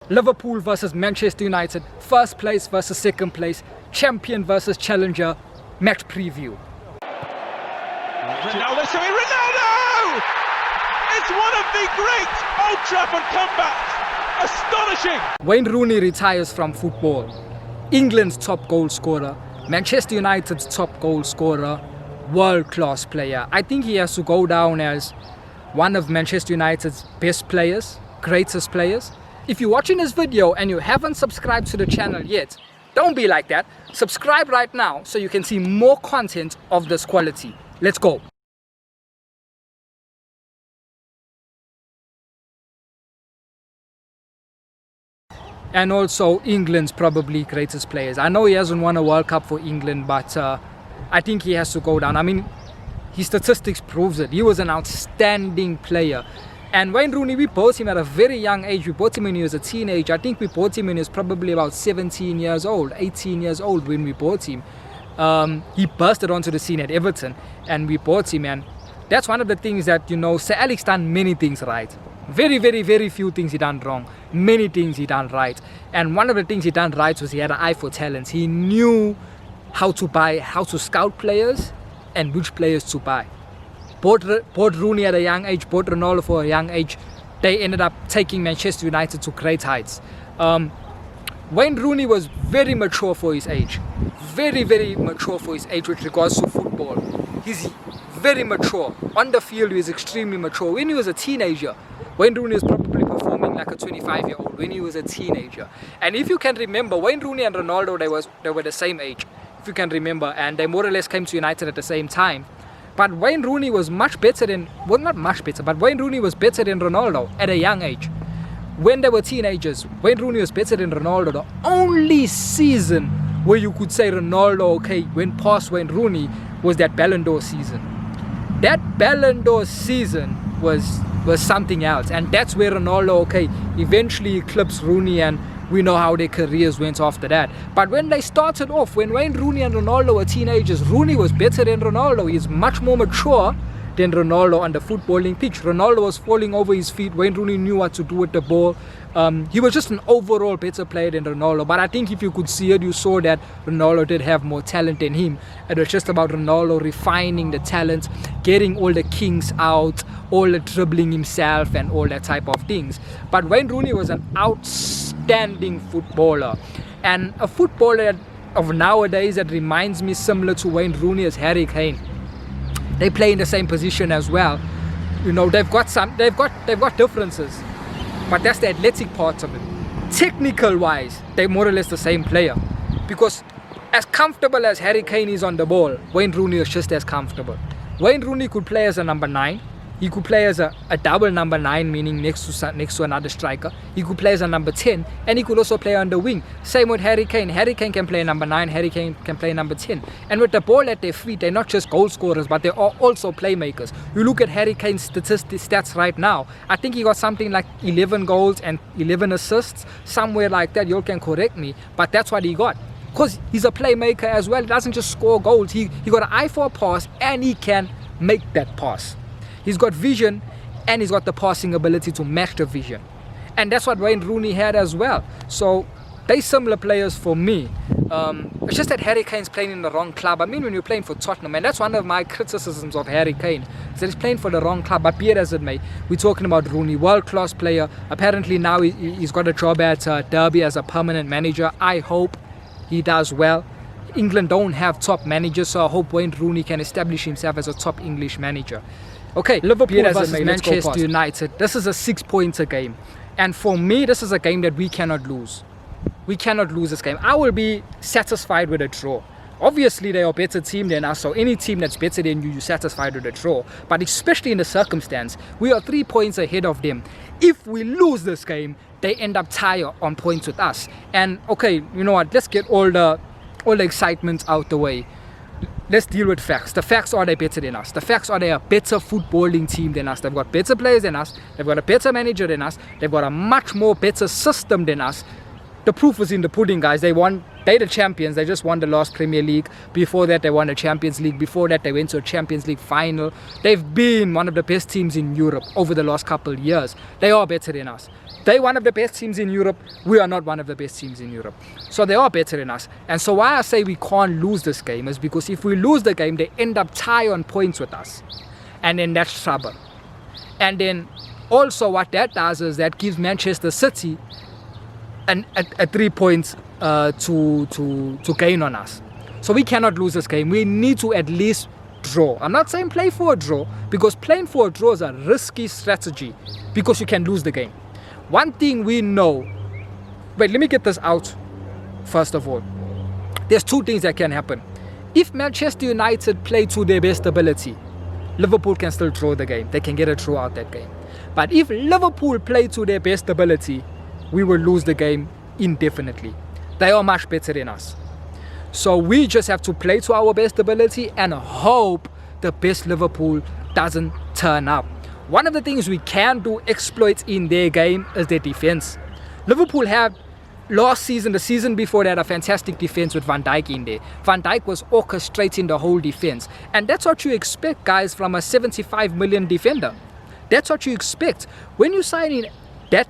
Liverpool versus Manchester United, first place versus second place, champion versus challenger, match preview. Ronaldo! It's one of the great Old Trafford comebacks! Astonishing! Wayne Rooney retires from football. England's top goal scorer, Manchester United's top goal scorer, world-class player. I think he has to go down as one of Manchester United's best players, greatest players. If you're watching this video and you haven't subscribed to the channel yet, don't be like that. Subscribe right now so you can see more content of this quality. Let's go. And also England's probably greatest players. I know he hasn't won a World Cup for England, but I think he has to go down. I mean, his statistics proves it. He was an outstanding player. And Wayne Rooney, we bought him at a very young age. We bought him when he was a teenager. I think we bought him when he was probably about 17 years old, 18 years old when we bought him. He bursted onto the scene at Everton and we bought him. And that's one of the things that, you know, Sir Alex done many things right. Very, very, very few things he done wrong. Many things he done right. And one of the things he done right was he had an eye for talents. He knew how to buy, how to scout players and which players to buy. Bought Rooney at a young age, bought Ronaldo for a young age. They ended up taking Manchester United to great heights. Wayne Rooney was very mature for his age. Very, very mature for his age with regards to football. He's very mature. On the field, he was extremely mature. When he was a teenager, Wayne Rooney was probably performing like a 25-year-old when he was a teenager. And if you can remember, Wayne Rooney and Ronaldo, they were the same age, if you can remember, and they more or less came to United at the same time. But Wayne Rooney was much better than, well, not much better, but Wayne Rooney was better than Ronaldo at a young age. When they were teenagers, Wayne Rooney was better than Ronaldo. The only season where you could say Ronaldo, okay, went past Wayne Rooney was that Ballon d'Or season. That Ballon d'Or season was something else. And that's where Ronaldo, okay, eventually eclipsed Rooney, and we know how their careers went after that. But when they started off, when Wayne Rooney and Ronaldo were teenagers, Rooney was better than Ronaldo. He's much more mature than Ronaldo on the footballing pitch. Ronaldo was falling over his feet. Wayne Rooney knew what to do with the ball. He was just an overall better player than Ronaldo. But I think if you could see it, you saw that Ronaldo did have more talent than him. It was just about Ronaldo refining the talent, getting all the kinks out, all the dribbling himself and all that type of things. But Wayne Rooney was an outstanding footballer. And a footballer of nowadays that reminds me similar to Wayne Rooney is Harry Kane. They play in the same position as well. You know, they've got differences, but that's the athletic part of it. Technical wise, they're more or less the same player, because as comfortable as Harry Kane is on the ball, Wayne Rooney is just as comfortable. Wayne Rooney could play as a number 9. He could play as a double number 9, meaning next to another striker. He could play as a number 10, and he could also play on the wing. Same with Harry Kane. Harry Kane can play number 9, Harry Kane can play number 10. And with the ball at their feet, they're not just goal scorers, but they are also playmakers. You look at Harry Kane's stats right now. I think he got something like 11 goals and 11 assists, somewhere like that. You can correct me, but that's what he got. Because he's a playmaker as well. He doesn't just score goals. He got an eye for a pass, and he can make that pass. He's got vision, and he's got the passing ability to match the vision. And that's what Wayne Rooney had as well. So they're similar players for me. It's just that Harry Kane's playing in the wrong club. I mean, when you're playing for Tottenham, and that's one of my criticisms of Harry Kane, is that he's playing for the wrong club. But be it as it may, we're talking about Rooney, world-class player. Apparently now he's got a job at Derby as a permanent manager. I hope he does well. England don't have top managers, so I hope Wayne Rooney can establish himself as a top English manager. Okay, Liverpool versus Manchester United. This is a 6-pointer game. And for me, this is a game that we cannot lose. We cannot lose this game. I will be satisfied with a draw. Obviously, they are a better team than us, so any team that's better than you, you're satisfied with a draw. But especially in the circumstance, we are 3 points ahead of them. If we lose this game, they end up tied on points with us. And okay, you know what? Let's get all the excitement out the way. Let's deal with facts. The facts are they're better than us. The facts are they're a better footballing team than us. They've got better players than us. They've got a better manager than us. They've got a much more better system than us. The proof was in the pudding, guys. They won They're the champions. They just won the last Premier League. Before that, they won the Champions League. Before that, they went to a Champions League final. They've been one of the best teams in Europe over the last couple of years. They are better than us. They're one of the best teams in Europe. We are not one of the best teams in Europe. So they are better than us. And so why I say we can't lose this game is because if we lose the game, they end up tie on points with us. And then that's trouble. And then also what that does is that gives Manchester City a 3 points to gain on us. So we cannot lose this game. We need to at least draw. I'm not saying play for a draw, because playing for a draw is a risky strategy because you can lose the game. One thing we know, wait, let me get this out first of all. There's two things that can happen. If Manchester United play to their best ability, Liverpool can still draw the game. They can get a draw out that game. But if Liverpool play to their best ability, we will lose the game indefinitely. They are much better than us. So we just have to play to our best ability and hope the best Liverpool doesn't turn up. One of the things we can do exploits in their game is their defense. Liverpool had last season, the season before, they had a fantastic defense with Van Dijk in there. Van Dijk was orchestrating the whole defense. And that's what you expect, guys, from a 75 million defender. That's what you expect. When you sign in that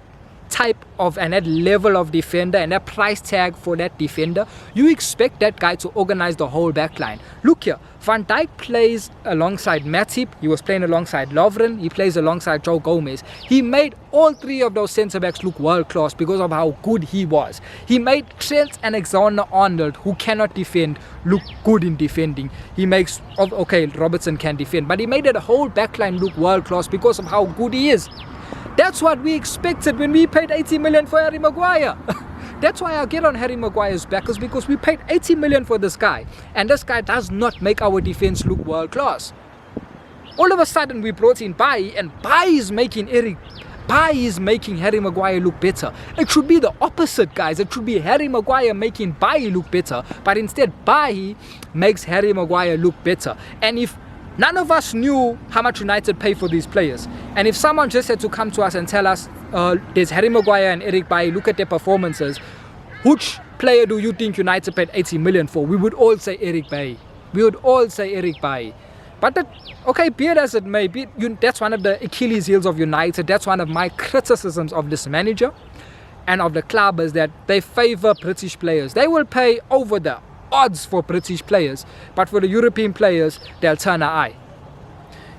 type of and that level of defender and that price tag for that defender, you expect that guy to organize the whole back line. Look here, Van Dijk plays alongside Matip, he was playing alongside Lovren, he plays alongside Joe Gomez. He made all three of those centre backs look world class because of how good he was. He made Trent Alexander-Arnold, who cannot defend, look good in defending. He makes, okay, Robertson can defend, but he made the whole back line look world class because of how good he is. That's what we expected when we paid 80 million for Harry Maguire. That's why I get on Harry Maguire's back, is because we paid 80 million for this guy. And this guy does not make our defense look world class. All of a sudden we brought in Bailly, and Bailly is making Harry Maguire look better. It should be the opposite, guys. It should be Harry Maguire making Bailly look better. But instead, Bailly makes Harry Maguire look better. And if none of us knew how much United pay for these players, and if someone just had to come to us and tell us, there's Harry Maguire and Eric Bailly, look at their performances, which player do you think United paid 80 million for? We would all say Eric Bailly. We would all say Eric Bailly. But okay, be it as it may be, that's one of the Achilles heels of United. That's one of my criticisms of this manager and of the club, is that they favour British players. They will pay over the odds for British players, but for the European players, they'll turn an eye.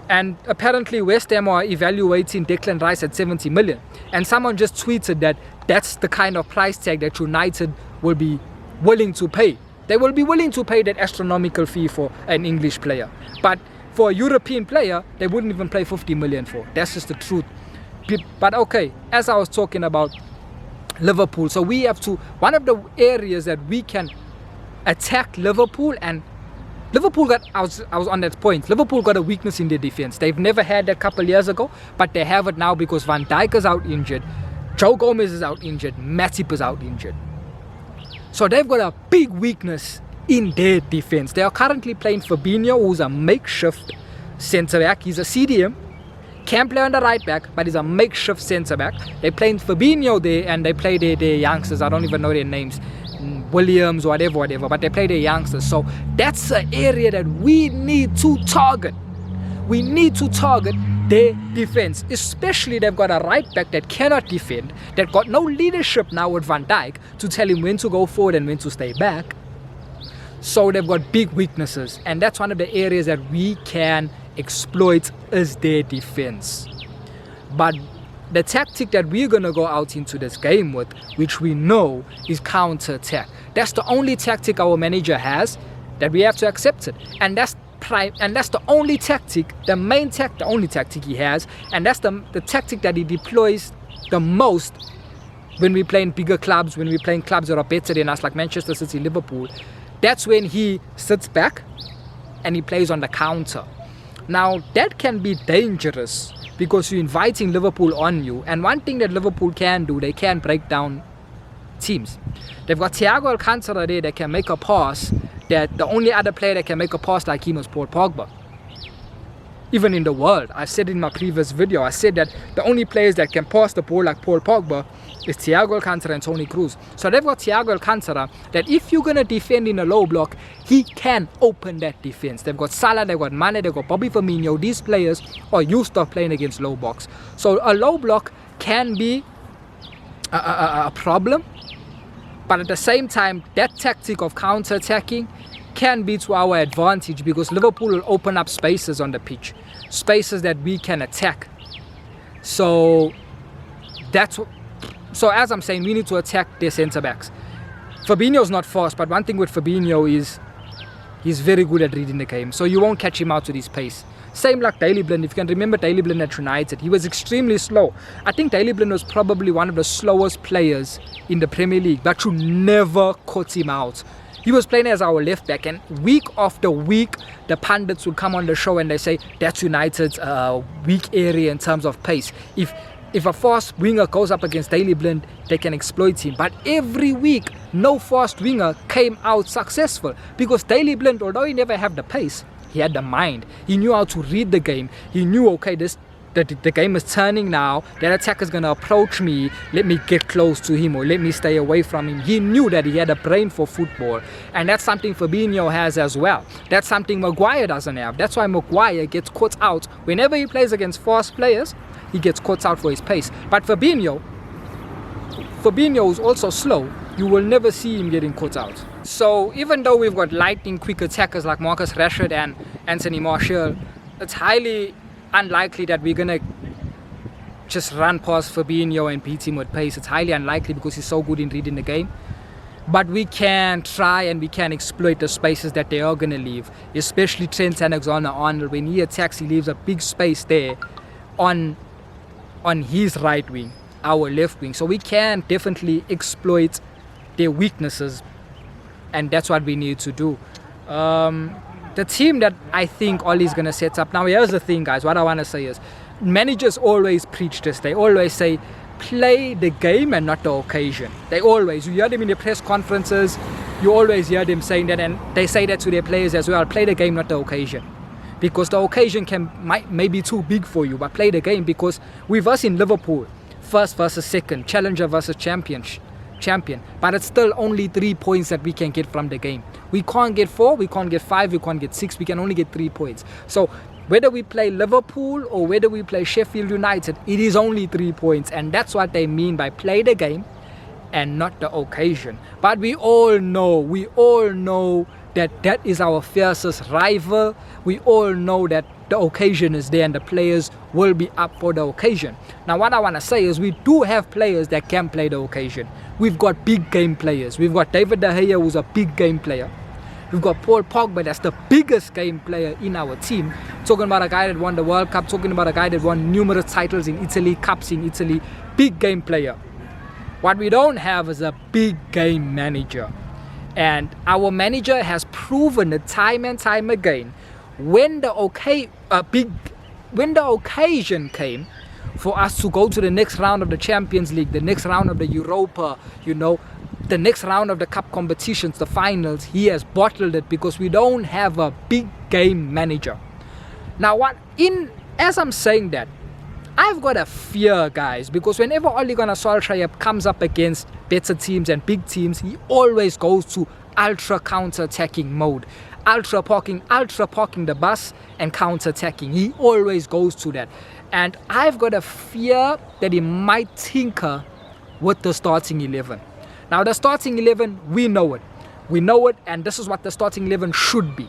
And apparently West Ham are evaluating Declan Rice at 70 million. And someone just tweeted that that's the kind of price tag that United will be willing to pay. They will be willing to pay that astronomical fee for an English player. But for a European player, they wouldn't even pay 50 million for. That's just the truth. But okay, as I was talking about Liverpool, so we have to, one of the areas that we can attack Liverpool, and Liverpool got, I was on that point, Liverpool got a weakness in their defense. They've never had that a couple years ago, but they have it now because Van Dijk is out injured, Joe Gomez is out injured, Matip is out injured. So they've got a big weakness in their defense. They are currently playing Fabinho, who's a makeshift centre back. He's a CDM, can play on the right back, but he's a makeshift centre back. They're playing Fabinho there, and they play their youngsters. I don't even know their names, Williams, whatever, but they play their youngsters. So that's an area that we need to target. We need to target their defense, especially they've got a right back that cannot defend, that got no leadership now with Van Dijk to tell him when to go forward and when to stay back. So they've got big weaknesses, and that's one of the areas that we can exploit, is their defense. But the tactic that we're going to go out into this game with, which we know, is counter-attack. That's the only tactic our manager has, that we have to accept it. And that's the only tactic, the only tactic he has, and that's the tactic that he deploys the most when we play in bigger clubs, when we play in clubs that are better than us, like Manchester City, Liverpool. That's when he sits back and he plays on the counter. Now, that can be dangerous because you're inviting Liverpool on you. And one thing that Liverpool can do, they can break down teams. They've got Thiago Alcantara there that can make a pass, that the only other player that can make a pass like him is Paul Pogba. even in the world. I said in my previous video, I said that the only players that can pass the ball like Paul Pogba is Thiago Alcantara and Toni Kroos. So they've got Thiago Alcantara that if you're going to defend in a low block, he can open that defense. They've got Salah, they've got Mane, they've got Bobby Firmino. These players are used to playing against low blocks. So a low block can be a problem, but at the same time, that tactic of counter-attacking can be to our advantage, because Liverpool will open up spaces on the pitch, spaces that we can attack. So as I'm saying, we need to attack their centre backs. Fabinho's not fast, but one thing with Fabinho is he's very good at reading the game, so you won't catch him out with his pace. Same like Daley Blind. If you can remember Daley Blind at United, he was extremely slow. I think Daley Blind was probably one of the slowest players in the Premier League, but you never caught him out. He was playing as our left back, and week after week, the pundits would come on the show and they say that's United's weak area in terms of pace. If a fast winger goes up against Daley Blind, they can exploit him. But every week, no fast winger came out successful, because Daley Blind, although he never had the pace, he had the mind. He knew how to read the game. He knew, okay, the game is turning now. That attacker is going to approach me. Let me get close to him, or let me stay away from him. He knew that he had a brain for football. And that's something Fabinho has as well. That's something Maguire doesn't have. That's why Maguire gets caught out. Whenever he plays against fast players, he gets caught out for his pace. But Fabinho is also slow. You will never see him getting caught out. So even though we've got lightning quick attackers like Marcus Rashford and Anthony Martial, it's highly unlikely that we're gonna just run past Fabinho and beat him with pace. It's highly unlikely, because he's so good in reading the game. But we can try and we can exploit the spaces that they are gonna leave, especially Trent Alexander-Arnold. When he attacks, he leaves a big space there on his right wing, our left wing. So we can definitely exploit their weaknesses, and that's what we need to do. The team that I think Ollie's going to set up. Now, here's the thing, guys. What I want to say is, managers always preach this. They always say, play the game and not the occasion. They always, you hear them in their press conferences, you always hear them saying that, and they say that to their players as well. Play the game, not the occasion. Because the occasion may be too big for you, but play the game, because with us in Liverpool, first versus second, challenger versus champion, but it's still only 3 points that we can get from the game. We can't get 4, we can't get 5, we can't get 6, we can only get 3 points. So whether we play Liverpool or whether we play Sheffield United, it is only 3 points, and that's what they mean by play the game and not the occasion. But we all know that is our fiercest rival. We all know that the occasion is there and the players will be up for the occasion. Now, what I want to say is, we do have players that can play the occasion. We've got big game players. We've got David De Gea, who's a big game player. We've got Paul Pogba, that's the biggest game player in our team. Talking about a guy that won the World Cup, talking about a guy that won numerous titles in Italy, cups in Italy. Big game player. What we don't have is a big game manager. And our manager has proven it time and time again. When the occasion came for us to go to the next round of the Champions League, the next round of the Europa, the next round of the cup competitions, the finals, he has bottled it, because we don't have a big game manager. Now, as I'm saying that, I've got a fear, guys, because whenever Ole Gunnar Solskjaer comes up against better teams and big teams, he always goes to ultra counter-attacking mode. Ultra parking the bus and counter-attacking. He always goes to that. And I've got a fear that he might tinker with the starting 11. Now, the starting 11, we know it. And this is what the starting 11 should be.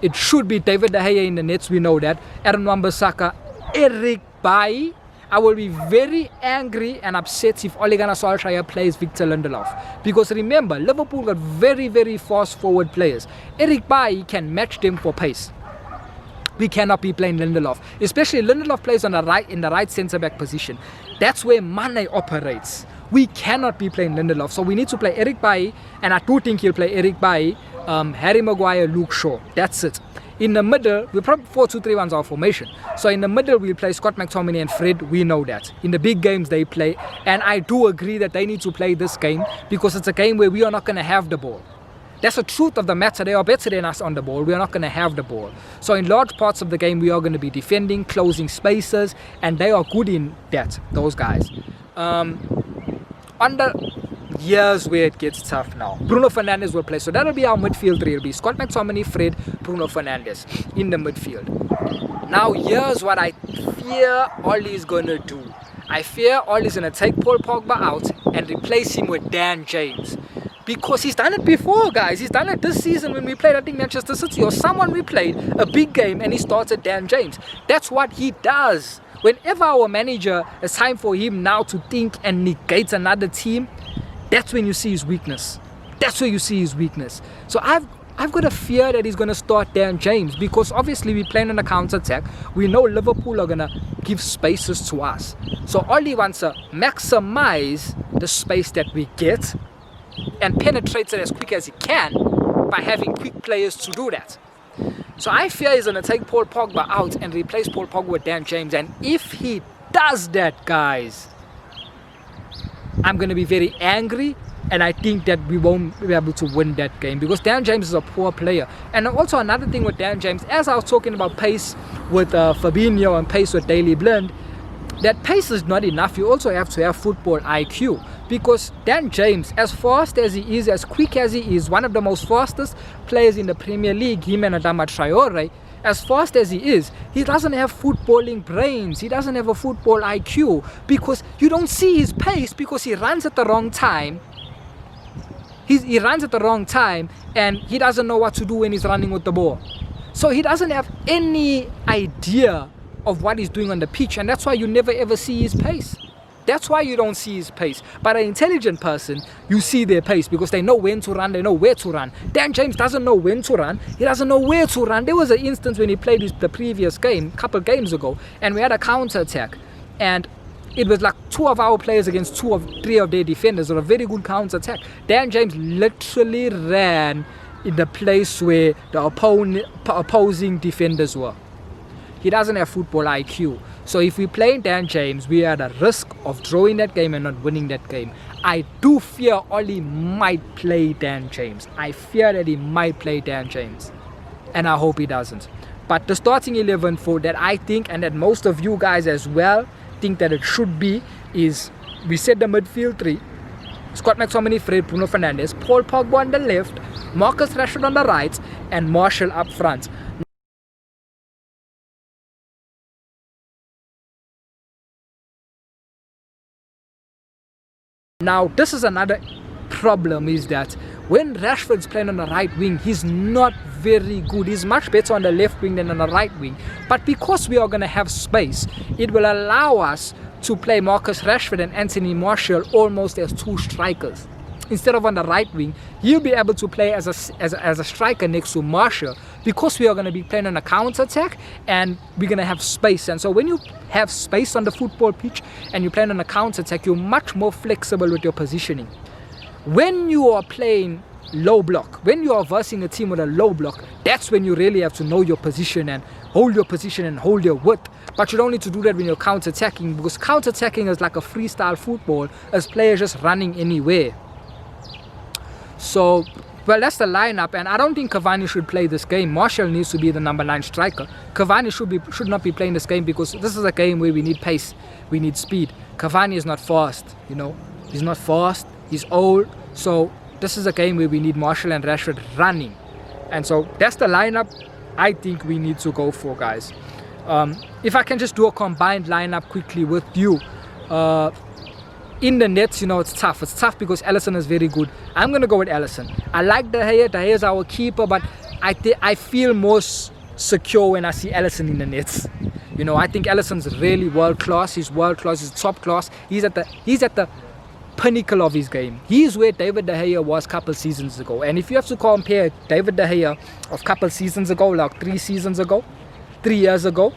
It should be David De Gea in the nets, we know that. Aaron Wan-Bissaka, Eric Bailly. I will be very angry and upset if Ole Gunnar Solskjaer plays Victor Lindelof. Because remember, Liverpool got very, very fast forward players. Eric Bailly can match them for pace. We cannot be playing Lindelof. Especially Lindelof plays in the right centre-back position. That's where Mane operates. We cannot be playing Lindelof. So we need to play Eric Bailly, and I do think he'll play Eric Bailly, Harry Maguire, Luke Shaw. That's it. In the middle, we'll probably 4-2-3-1 is our formation. So in the middle, we'll play Scott McTominay and Fred. We know that. In the big games, they play. And I do agree that they need to play this game, because it's a game where we are not going to have the ball. That's the truth of the matter. They are better than us on the ball. We are not going to have the ball. So in large parts of the game, we are going to be defending, closing spaces, and they are good in that, those guys. On the years where it gets tough now, Bruno Fernandes will play. So that'll be our midfield three. It'll be Scott McTominay, Fred, Bruno Fernandes in the midfield. Now here's what I fear Oli is going to do. I fear Oli's going to take Paul Pogba out and replace him with Dan James. Because he's done it before, guys. He's done it this season when we played, I think, Manchester City or someone we played, a big game, and he started Dan James. That's what he does. Whenever our manager, it's time for him now to think and negate another team, that's when you see his weakness. That's where you see his weakness. So I've got a fear that he's going to start Dan James, because obviously we're playing on a counter-attack. We know Liverpool are going to give spaces to us. So Oli wants to maximize the space that we get and penetrates it as quick as he can by having quick players to do that. So I fear he's going to take Paul Pogba out and replace Paul Pogba with Dan James. And if he does that, guys, I'm going to be very angry, and I think that we won't be able to win that game, because Dan James is a poor player. And also another thing with Dan James, as I was talking about pace with Fabinho and pace with Daley Blind, that pace is not enough. You also have to have football IQ, because Dan James, as fast as he is, as quick as he is, one of the most fastest players in the Premier League, him and Adama Traore, as fast as he is, he doesn't have footballing brains. He doesn't have a football IQ, because you don't see his pace, because he runs at the wrong time. He runs at the wrong time, and he doesn't know what to do when he's running with the ball. So he doesn't have any idea of what he's doing on the pitch, and that's why you never ever see his pace. That's why you don't see his pace. But an intelligent person, you see their pace, because they know when to run, they know where to run. Dan James doesn't know when to run, he doesn't know where to run. There was an instance when he played the previous game, a couple games ago, and we had a counter-attack, and it was like two of our players against three of their defenders, or a very good counter-attack. Dan James literally ran in the place where the opposing defenders were. He doesn't have football IQ. So if we play Dan James, we are at a risk of drawing that game and not winning that game. I do fear Oli might play Dan James. I fear that he might play Dan James, and I hope he doesn't. But the starting 11 for that, I think, and that most of you guys as well think that it should be, is we set the midfield three: Scott McTominay, Fred, Bruno Fernandes, Paul Pogba on the left, Marcus Rashford on the right, and Martial up front. Now, this is another problem, is that when Rashford's playing on the right wing, he's not very good. He's much better on the left wing than on the right wing. But because we are going to have space, it will allow us to play Marcus Rashford and Anthony Martial almost as two strikers. Instead of on the right wing, he'll be able to play as a striker next to Martial, because we are going to be playing on a counter-attack and we're going to have space. And so when you have space on the football pitch and you're playing on a counter-attack, you're much more flexible with your positioning. When you are playing low block, when you are versing a team with a low block, that's when you really have to know your position and hold your position and hold your width. But you don't need to do that when you're counter-attacking, because counter-attacking is like a freestyle football, as players just running anywhere. So, well, that's the lineup, and I don't think Cavani should play this game. Martial needs to be the number 9 striker. Cavani should not be playing this game, because this is a game where we need pace, we need speed. Cavani is not fast, you know. He's not fast, he's old. So this is a game where we need Martial and Rashford running. And so that's the lineup I think we need to go for, guys. If I can just do a combined lineup quickly with you. In the nets, you know, it's tough. It's tough because Alisson is very good. I'm going to go with Alisson. I like De Gea. De Gea is our keeper, but I feel more secure when I see Alisson in the nets. You know, I think Alisson's really world class. He's world class. He's top class. He's at the pinnacle of his game. He's where David De Gea was a couple seasons ago. And if you have to compare David De Gea of a couple seasons ago, like 3 years ago,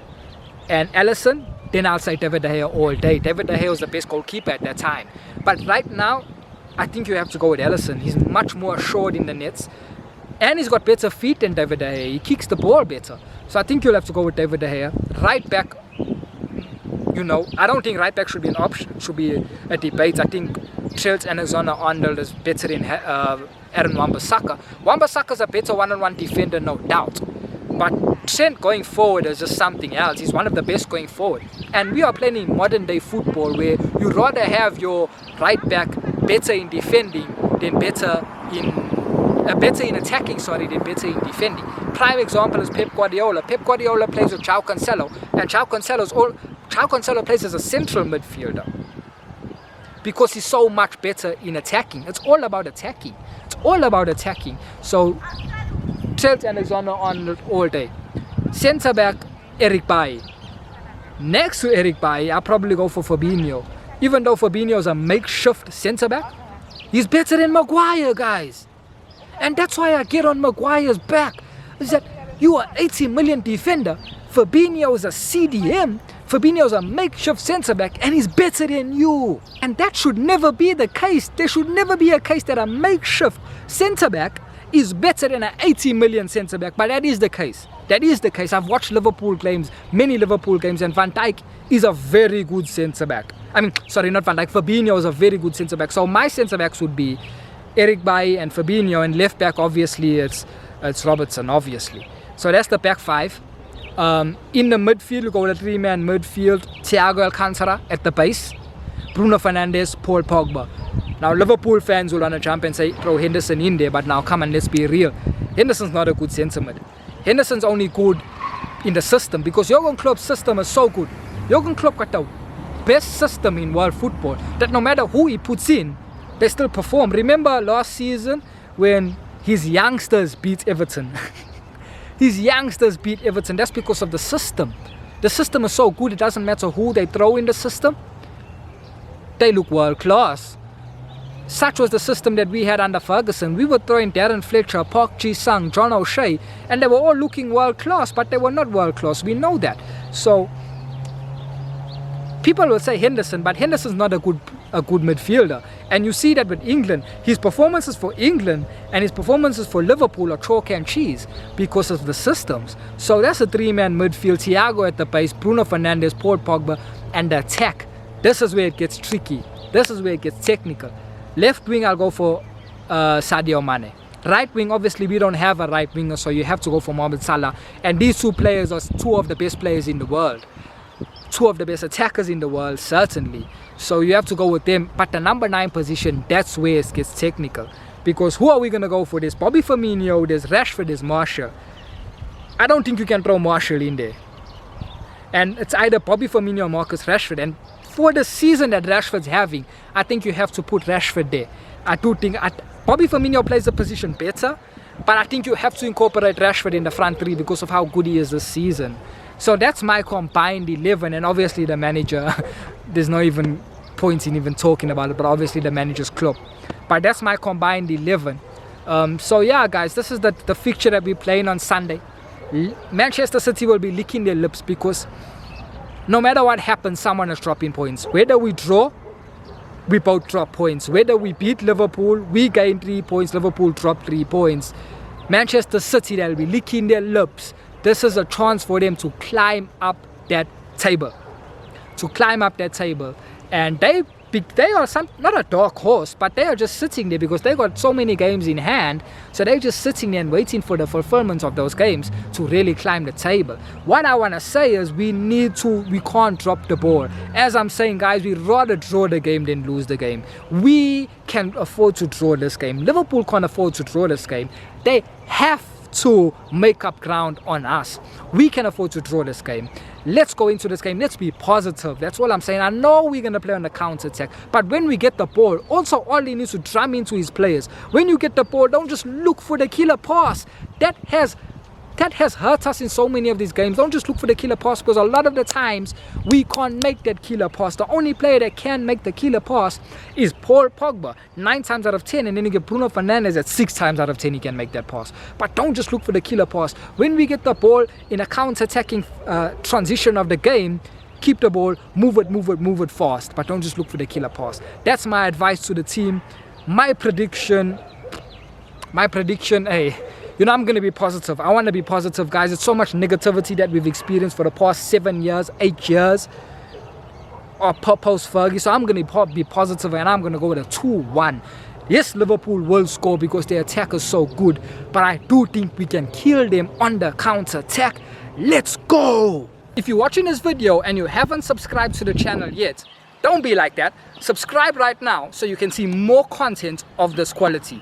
and Alisson, then I'll say David De Gea all day. David De Gea was the best goalkeeper at that time. But right now, I think you have to go with Alisson. He's much more assured in the nets. And he's got better feet than David De Gea. He kicks the ball better. So I think you'll have to go with David De Gea. Right back, I don't think right back should be an option, should be a debate. I think Trent Alexander-Arnold is better than Aaron Wan-Bissaka. Wan-Bissaka's a better one-on-one defender, no doubt. But Trent going forward is just something else. He's one of the best going forward. And we are playing in modern day football where you rather have your right back better in defending than better in attacking, than better in defending. Prime example is Pep Guardiola. Pep Guardiola plays with João Cancelo, and João Cancelo plays as a central midfielder because he's so much better in attacking. It's all about attacking. So Trent Alexander-Arnold all day. Centre back Eric Bailly. Next to Eric Bailly, I'll probably go for Fabinho. Even though Fabinho is a makeshift centre back, he's better than Maguire, guys. And that's why I get on Maguire's back. Is that you are 80 million defender. Fabinho is a CDM. Fabinho is a makeshift centre back, and he's better than you. And that should never be the case. There should never be a case that a makeshift centre back is better than an 80 million centre back. But that is the case. I've watched many Liverpool games, and Van Dijk is a very good centre back. Not Van Dijk. Fabinho is a very good centre back. So my centre backs would be Eric Bailly and Fabinho, and left back obviously it's Robertson, obviously. So that's the back five. In the midfield, you go with a 3-man midfield. Thiago Alcantara at the base, Bruno Fernandes, Paul Pogba. Now Liverpool fans will want to jump and say throw Henderson in there, but now come on, let's be real. Henderson's not a good centre mid. Henderson's only good in the system because Jurgen Klopp's system is so good. Jurgen Klopp got the best system in world football that no matter who he puts in, they still perform. Remember last season when his youngsters beat Everton? That's because of the system. The system is so good, it doesn't matter who they throw in the system. They look world class. Such was the system that we had under Ferguson. We were throwing Darren Fletcher, Park Ji-sung, John O'Shea, and they were all looking world class, but they were not world class. We know that. So people will say Henderson, but Henderson's not a good midfielder. And you see that with England. His performances for England and his performances for Liverpool are chalk and cheese because of the systems. So that's a 3-man midfield. Thiago at the base, Bruno Fernandes, Paul Pogba, and the attack. This is where it gets tricky. This is where it gets technical. Left wing, I'll go for Sadio Mane. Right wing, obviously we don't have a right winger, so you have to go for Mohamed Salah. And these two players are two of the best players in the world. Two of the best attackers in the world, certainly. So you have to go with them. But the number 9 position, that's where it gets technical. Because who are we going to go for? There's Bobby Firmino, there's Rashford, there's Martial. I don't think you can throw Martial in there. And it's either Bobby Firmino or Marcus Rashford. And for the season that Rashford's having, I think you have to put Rashford there. I do think Bobby Firmino plays the position better, but I think you have to incorporate Rashford in the front three because of how good he is this season. So that's my combined 11, and obviously the manager, there's no even point in even talking about it, but obviously the manager's Klopp. But that's my combined 11. So yeah, guys, this is the fixture that we're playing on Sunday. Manchester City will be licking their lips because no matter what happens, someone is dropping points. Whether we draw, we both drop points. Whether we beat Liverpool, we gain 3 points, Liverpool drop 3 points. Manchester City, they'll be licking their lips. This is a chance for them to climb up that table. And they are not a dark horse, but they are just sitting there because they got so many games in hand. So they're just sitting there and waiting for the fulfillment of those games to really climb the table. What I want to say is we can't drop the ball. As I'm saying, guys, we'd rather draw the game than lose the game. We can afford to draw this game. Liverpool can't afford to draw this game. They have to make up ground on us. We can afford to draw this game. Let's go into this game. Let's be positive. That's all I'm saying. I know we're going to play on the counter-attack, but when we get the ball, also all he needs to drum into his players. When you get the ball, don't just look for the killer pass. That has hurt us in so many of these games. Don't just look for the killer pass because a lot of the times we can't make that killer pass. The only player that can make the killer pass is Paul Pogba 9 times out of 10, and then you get Bruno Fernandes at 6 times out of 10 he can make that pass. But don't just look for the killer pass. When we get the ball in a counter-attacking transition of the game, keep the ball, move it fast, but don't just look for the killer pass. That's my advice to the team. My prediction, hey, I'm going to be positive. I want to be positive, guys. It's so much negativity that we've experienced for the past 7 years, 8 years. post Fergie, so I'm going to be positive and I'm going to go with a 2-1. Yes, Liverpool will score because their attack is so good, but I do think we can kill them on the counter-attack. Let's go! If you're watching this video and you haven't subscribed to the channel yet, don't be like that. Subscribe right now so you can see more content of this quality.